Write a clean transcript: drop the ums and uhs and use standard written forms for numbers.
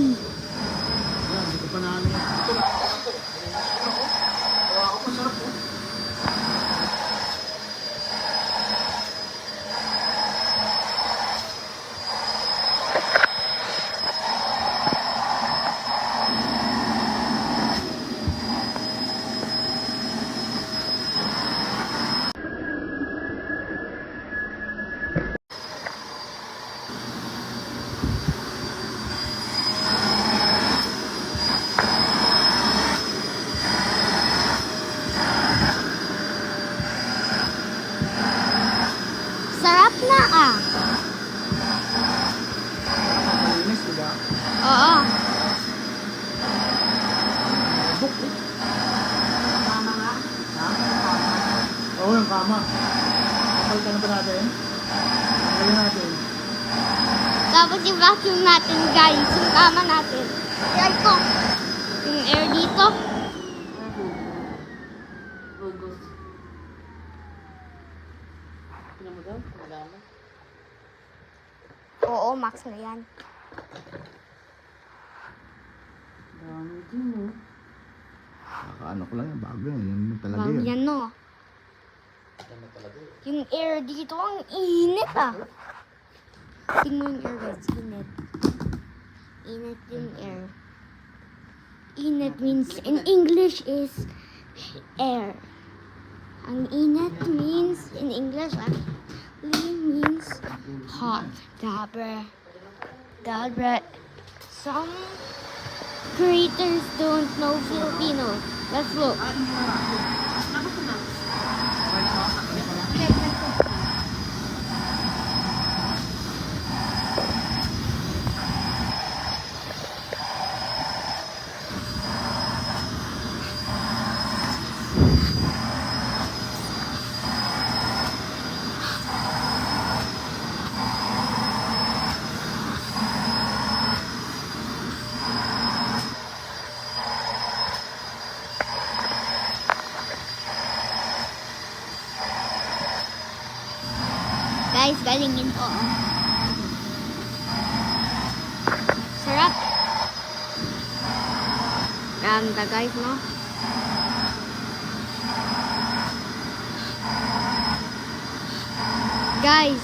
Yan, hindi ko pa namin. Ito na ako. Ako masarap po. Sarap na ah. Malinis, diba? Oo. Buk eh. Kama nga? Ha? Oo, yung kama. Kapalitan na ba natin? Kapalitan natin. Tapos yung vacuum natin guys. Yung kama natin. Try ko. Yung air dito. Gugos. Tingnan mo daw, madami. Oo, max na yan. Dami din oh. Ano ko lang yan, bago yan. Yan talaga Bago yan. yan no. Yung air dito ang init ah. Tingnan yung air guys, init. Init yung air. Init means in English is air. Ang init means in English means hot. Dabre. Some creators don't know Filipino. Let's look. Guys, galingin ko. Oh. Sarap. Ganda guys, no? Guys,